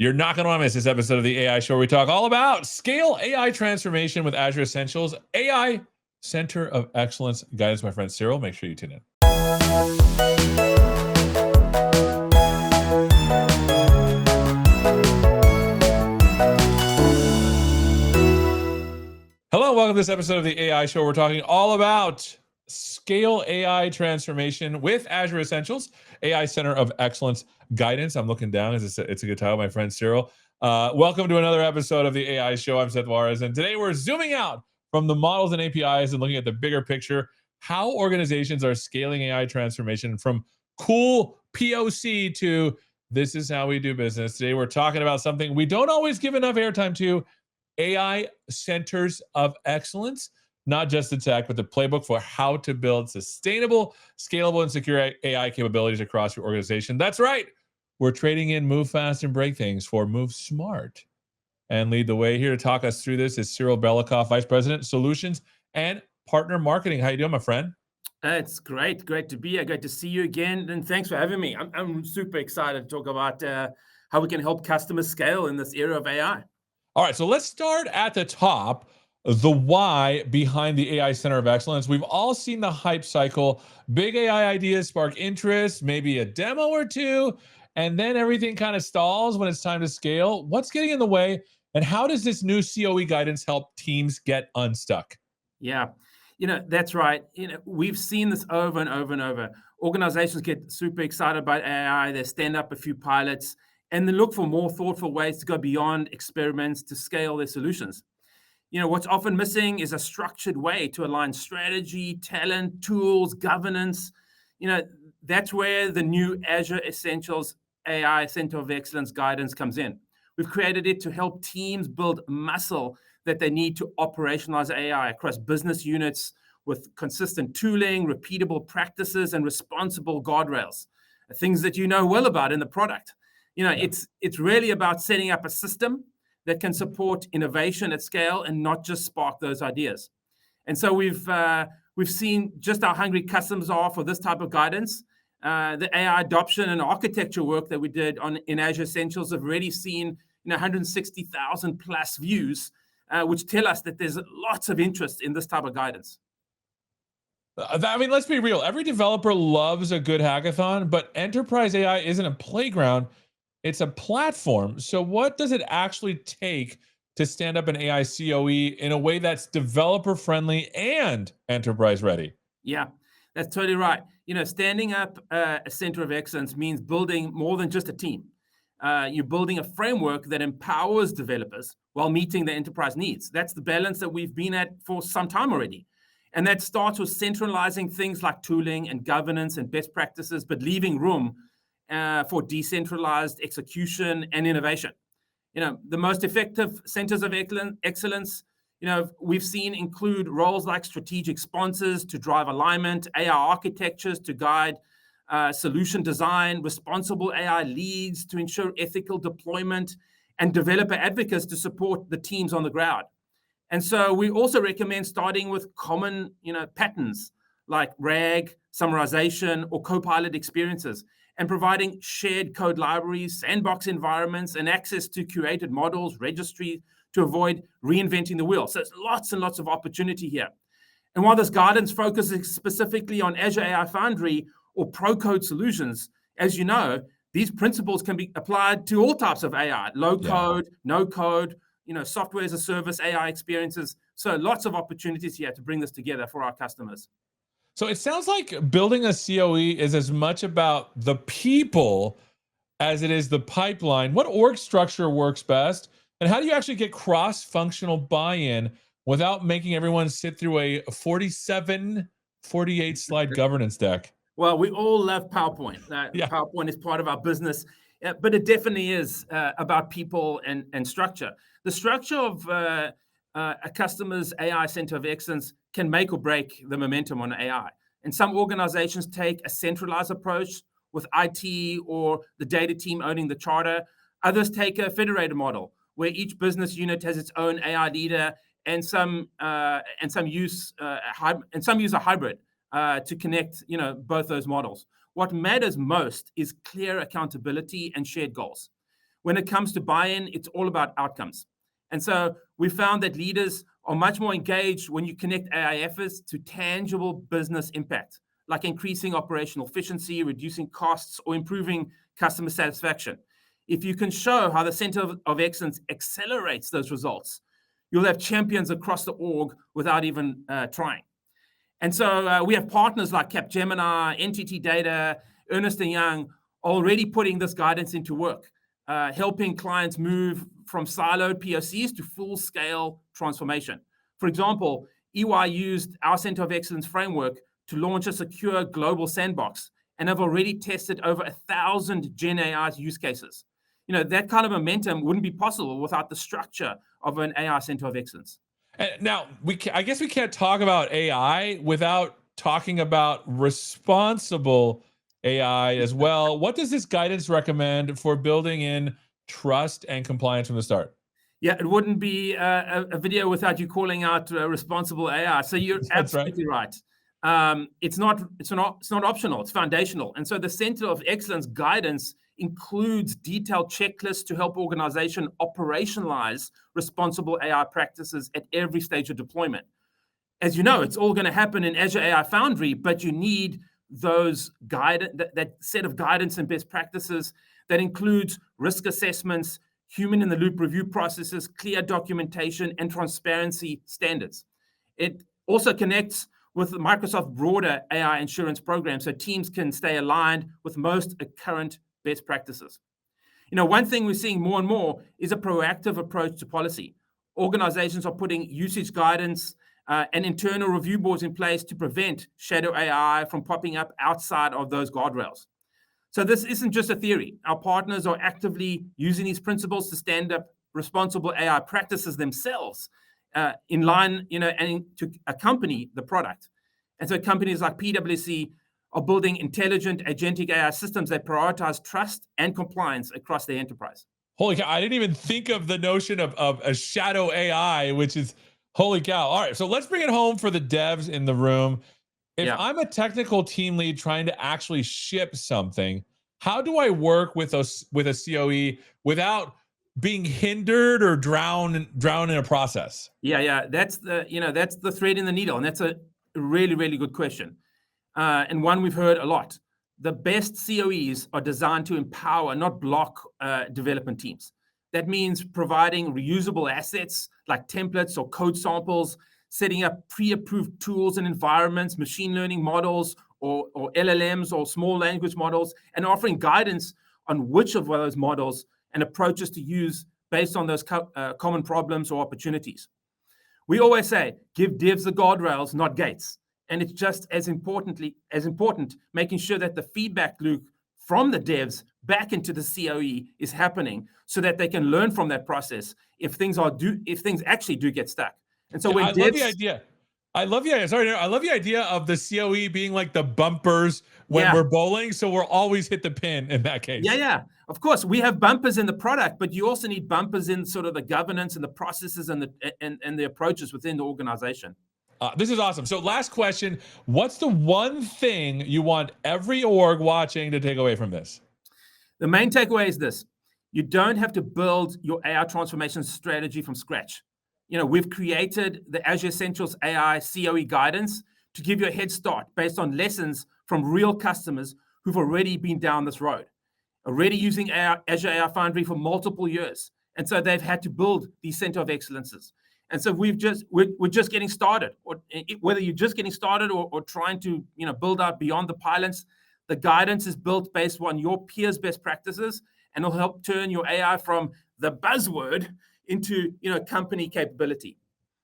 You're not going to want to miss this episode of the AI Show where we talk all about scale AI transformation with Azure Essentials AI Center of Excellence guidance. My friend Cyril, make sure you tune in. Hello, welcome to this episode of the AI Show. We're talking all about scale AI transformation with Azure Essentials AI Center of Excellence guidance. I'm looking down. It's a good title, my friend Cyril. Welcome to another episode of the AI Show. I'm Seth Juarez, and today we're zooming out from the models and APIs and looking at the bigger picture, how organizations are scaling AI transformation from cool POC to this is how we do business. Today we're talking about something we don't always give enough airtime to, AI Centers of Excellence. Not just the tech, but the playbook for how to build sustainable, scalable, and secure AI capabilities across your organization. That's right. We're trading in move fast and break things for move smart. And lead the way here to talk us through this is Cyril Belikoff, Vice President, Solutions and Partner Marketing. How you doing, my friend? It's great to be here. Great to see you again. And thanks for having me. I'm super excited to talk about how we can help customers scale in this era of AI. All right, so let's start at the top. The why behind the AI Center of Excellence. We've all seen the hype cycle. Big AI ideas spark interest, maybe a demo or two, and then everything kind of stalls when it's time to scale. What's getting in the way, and how does this new CoE guidance help teams get unstuck? Yeah, that's right. We've seen this over and over and over. Organizations get super excited about AI. They stand up a few pilots, and then look for more thoughtful ways to go beyond experiments to scale their solutions. What's often missing is a structured way to align strategy, talent, tools, governance. That's where the new Azure Essentials AI Center of Excellence guidance comes in. We've created it to help teams build muscle that they need to operationalize AI across business units with consistent tooling, repeatable practices, and responsible guardrails, things that you know well about in the product. It's really about setting up a system that can support innovation at scale and not just spark those ideas. And so we've seen just how hungry customers are for this type of guidance. The AI adoption and architecture work that we did in Azure Essentials have already seen 160,000 plus views, which tell us that there's lots of interest in this type of guidance. Let's be real. Every developer loves a good hackathon, but enterprise AI isn't a playground. It's a platform. So what does it actually take to stand up an AI CoE in a way that's developer friendly and enterprise ready? Yeah, that's totally right. Standing up a center of excellence means building more than just a team. You're building a framework that empowers developers while meeting the enterprise needs. That's the balance that we've been at for some time already. And that starts with centralizing things like tooling and governance and best practices, but leaving room for decentralized execution and innovation. The most effective centers of excellence, we've seen include roles like strategic sponsors to drive alignment, AI architectures to guide solution design, responsible AI leads to ensure ethical deployment, and developer advocates to support the teams on the ground. And so we also recommend starting with common, patterns like RAG, summarization, or Copilot experiences, and providing shared code libraries, sandbox environments, and access to curated models, registries, to avoid reinventing the wheel. So there's lots and lots of opportunity here. And while this guidance focuses specifically on Azure AI Foundry or pro-code solutions, as you know, these principles can be applied to all types of AI, low code, no code, software as a service, AI experiences. So lots of opportunities here to bring this together for our customers. So it sounds like building a CoE is as much about the people as it is the pipeline. What org structure works best? And how do you actually get cross-functional buy-in without making everyone sit through a 48 slide governance deck? Well, we all love PowerPoint. PowerPoint is part of our business, but it definitely is about people and structure. The structure of a customer's AI Center of Excellence can make or break the momentum on AI. And some organizations take a centralized approach with IT or the data team owning the charter. Others take a federated model where each business unit has its own AI leader, and some use a hybrid to connect both those models. What matters most is clear accountability and shared goals. When it comes to buy-in, it's all about outcomes. And so we found that leaders are much more engaged when you connect AI efforts to tangible business impact, like increasing operational efficiency, reducing costs, or improving customer satisfaction. If you can show how the Center of Excellence accelerates those results, you'll have champions across the org without even trying. And so we have partners like Capgemini, NTT Data, Ernst & Young already putting this guidance into work, helping clients move from siloed POCs to full-scale transformation. For example, EY used our Center of Excellence framework to launch a secure global sandbox and have already tested over 1,000 Gen AI use cases. That kind of momentum wouldn't be possible without the structure of an AI Center of Excellence. And now, I guess we can't talk about AI without talking about responsible AI as well. What does this guidance recommend for building in trust and compliance from the start? Yeah, it wouldn't be a video without you calling out responsible AI. So you're absolutely right. It's not optional. It's foundational. And so the Center of Excellence guidance includes detailed checklists to help organization operationalize responsible AI practices at every stage of deployment. As you know, it's all going to happen in Azure AI Foundry, but you need that set of guidance and best practices that includes risk assessments, human-in-the-loop review processes, clear documentation, and transparency standards. It also connects with the Microsoft broader AI insurance program so teams can stay aligned with most current best practices. One thing we're seeing more and more is a proactive approach to policy. Organizations are putting usage guidance and internal review boards in place to prevent shadow AI from popping up outside of those guardrails. So this isn't just a theory. Our partners are actively using these principles to stand up responsible AI practices themselves in line, and to accompany the product. And so companies like PwC are building intelligent agentic AI systems that prioritize trust and compliance across the enterprise. Holy cow, I didn't even think of the notion of a shadow AI, which is, holy cow. All right, so let's bring it home for the devs in the room. If I'm a technical team lead trying to actually ship something, how do I work with a CoE without being hindered or drowned in a process? Yeah, that's the thread in the needle, and that's a really, really good question, and one we've heard a lot. The best CoEs are designed to empower, not block, development teams. That means providing reusable assets like templates or code samples, setting up pre-approved tools and environments, machine learning models, or LLMs or small language models, and offering guidance on which of those models and approaches to use based on those common problems or opportunities. We always say, give devs the guardrails, not gates. And it's just as important making sure that the feedback loop from the devs back into the CoE is happening so that they can learn from that process if things actually do get stuck. And so love the idea. I love the idea of the CoE being like the bumpers when we're bowling, so we'll always hit the pin in that case. Yeah. Of course, we have bumpers in the product, but you also need bumpers in sort of the governance and the processes and the approaches within the organization. This is awesome. So last question, what's the one thing you want every org watching to take away from this? The main takeaway is this. You don't have to build your AI transformation strategy from scratch. We've created the Azure Essentials AI CoE guidance to give you a head start based on lessons from real customers who've already been down this road, already using Azure AI Foundry for multiple years. And so they've had to build these Center of Excellences. And so we're just getting started, or whether you're just getting started or trying to build out beyond the pilots, the guidance is built based on your peers' best practices, and it'll help turn your AI from the buzzword into company capability.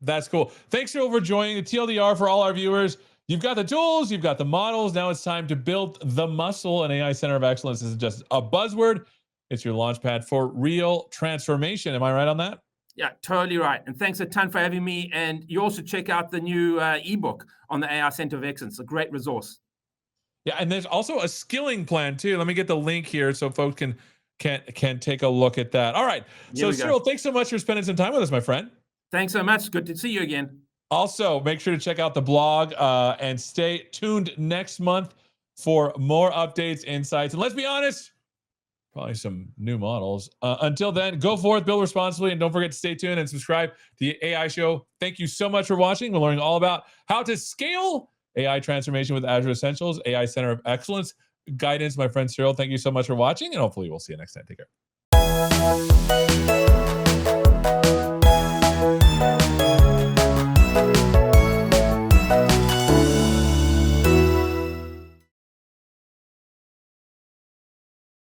That's cool. Thanks for joining the TLDR for all our viewers. You've got the tools, you've got the models. Now it's time to build the muscle. An AI Center of Excellence isn't just a buzzword. It's your launchpad for real transformation. Am I right on that? Yeah, totally right. And thanks a ton for having me. And you also check out the new ebook on the AI Center of Excellence, a great resource. Yeah, and there's also a skilling plan too. Let me get the link here so folks can take a look at that. All right. So Cyril, thanks so much for spending some time with us, my friend. Thanks so much. Good to see you again. Also, make sure to check out the blog and stay tuned next month for more updates, insights. And let's be honest, probably some new models. Until then, go forth, build responsibly, and don't forget to stay tuned and subscribe to the AI Show. Thank you so much for watching. We're learning all about how to scale AI transformation with Azure Essentials, AI Center of Excellence guidance. My friend Cyril, thank you so much for watching, and hopefully we'll see you next time. Take care.